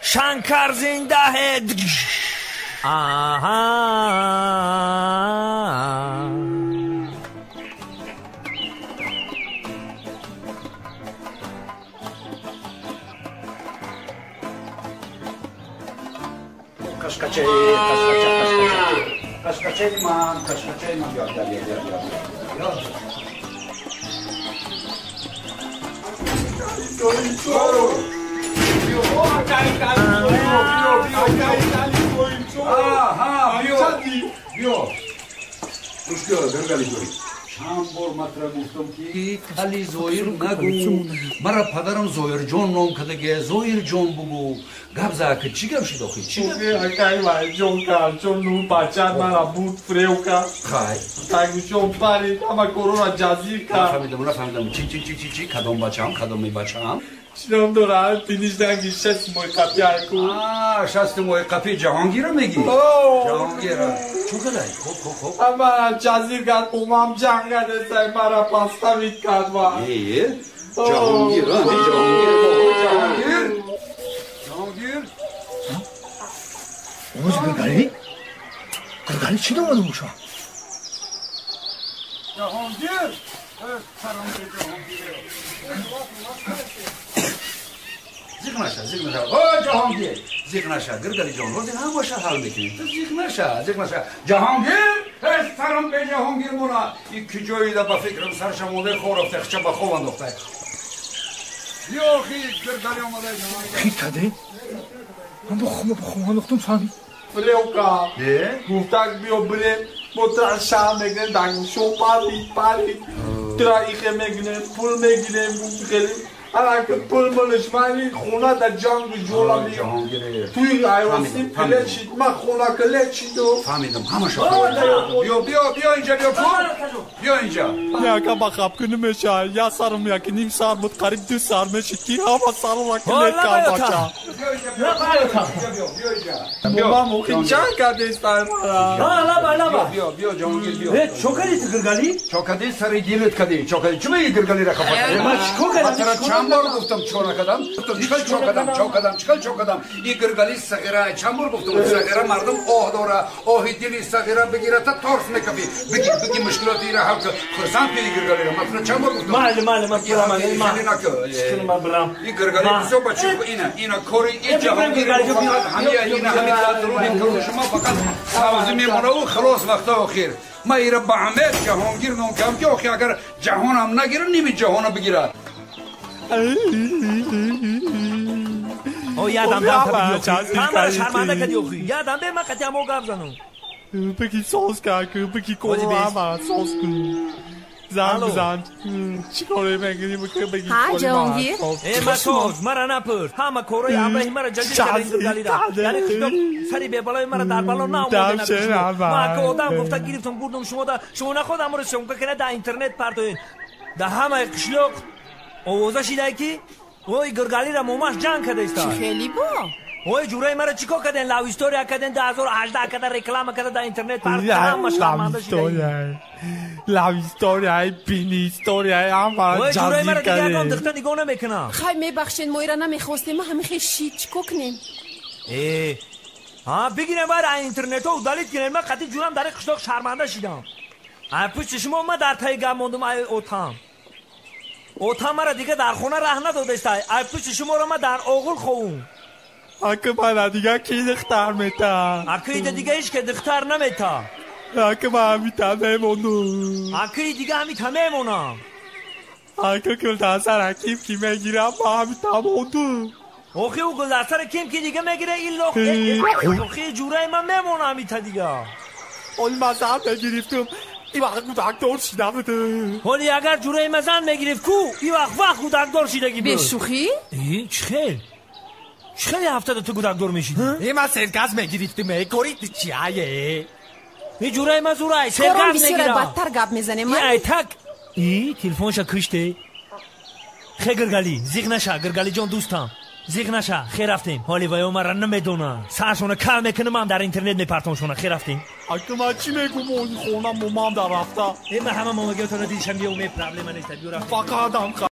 शंकर जिंदा है। Kaşkaçeli man, Çambor matra guftum ki khali zoir nagu mara padaram zoir jon nom kadage zoir jon bugu gabza ke chigam shidoxi chigam akai vai jon ka jon nu bachan mara but freuka khai tai jon pari ama corona jazir ka fahmidam chi kadom bacham Şiram dora pinizden gişes moy kapya ku. Şastı moy kapı Cahangir'e mi gi? Cahangir'e. Çok alay. Hop. Ama cazir gat umam janga de say mara pasta vit kadva. İyi. Cahangir. Cahangir. 뭐지 그갈이? 그갈이 치료하는 거셔. Cahangir. Saramcı Cahangir. Ziknaşa. O Cahangir. Ziknaşa. Gırgari Cahangir. Hamaşa hal mekin. Ziknaşa. Cahangir. Saram be Cahangir buna. İki joyu da ba fikrim sarşam olay xorof texça ba xovan doxtay. Yok hiç gırgari olmadı. 기타대? 너 ხომ ნახტում სამი? Freuka. Ne? Guftak bio bre motra sham megne dang sho pari. Tra ikhe megne pul megne mugeli. Ana ke pul molishmani khuna da jang jola mi. Tuy ayvasi pleçit ma khuna kleçido. Fahmidim. Hamaşa. Bio ince bio pul. Bio ince. Ya ka bakap günüme şa ya sarım ya ki nim sar mut qarib 2 sarme şiki hava sarılak ne ka bacha. Babam o kinçan ka destar mara. Laba. Bio Cahangir bio. Evet çok hadi gırgali. Çok hadi sarı dilet kadi. Çok hadi. Çumayı gırgali ra kapat. Çok hadi. Çambor guftum çorak adam. Çıkal çok adam. İ gırgali sagıra çambor guftum sagıra mardım oh dora. Oh dili sagıra begirata tors ne kabi. Begi müşkilatıyla halka. Kırsan pi gırgali ra. Matna çambor guftum. Mal. Şunu bıram. İ gırgali so başı ina kori i Cahangir hamiya ina hamit durun konuşma fakat savzimi murav خلاص وقتا اخیر ما ایره با عمل جهانگیر نام کم که آخی اگر جهانم نگیره نیمی جهانم بگیره O yadamdan tabii yok. Tam şarmanda kadiyor. Yadam be ma katiyamo gavzanu. Peki sos kakı, peki korama sos ku. Zan. Çikore megni peki. Ha Cahangir. Masoz marana pır. Hama koroy Abrahim mara jaldi galida. Yani kıştok sari be balay mara dar balon na omoden. Ma ko odam gofta giriftum burdum şuma na خودم رو شون کنه در اینترنت پرتوین در همه قشلوق اوضاع شیده کی اوی گرگالی را موماش جان کده است خیلی با اوی جورای مرا چیکو کردن لاو استوریا کردن 2018 کردن رکلام کردن در اینترنت پرتوین شرمنده شده لاو استوریا بینی استوریا اما جورای مرا جازی دیگه کرده دختر نگاه نمیکنم خواهی میبخشین ما ایرا نمیخواستیم ما همه خیلی شید چکو کنیم بگیرم باید اینترنت ها دالید کنیم من قطعی جونم در قشلاق شرمنده شیدم پشت شما من در تایی گم موندم اوتام مرا دیگه در خونه ره نداده است پشت شما رو من در اوغل خوون اکه من دیگه کی دختر میتا اکه دیگه ایش که دختر نمیتا اکه من همیتا میمونم اکه دیگه همیتا میمونم اکه کل دستر حکیم کی میگیرم من همیتا موندم اوخی او گل دستر کیم کی دیگه میگیره این لخ اوخی جورای من میمونم همیتا دیگه اون مزم بگیریفتم این وقت کودکدار شیده بده ولی اگر جورای مزن میگرفت کو این وقت کودکدار شیدگی بود بشوخی؟ چخیلی هفته تو کودکدار میشید این من سرگز میگریفتم کارید چیه این جورای مزورای کارون سرگز بسیار میگیرم بدتر گپ میزنه من ای تک تلفونشا کشته خیلی گرگالی زیغ نشه گرگالی جان دوستم زیغ نشه خیر رفتیم حالی وای عمر را نمیدونه سرشونه کل میکنه من در اینترنت میپرتونشونه خیر رفتیم اگه من چی میگم اون خونم مامام در رفته این همه مامگه تو را دیشم یه اومه پرابلم نیست بیو رفتیم فقط هم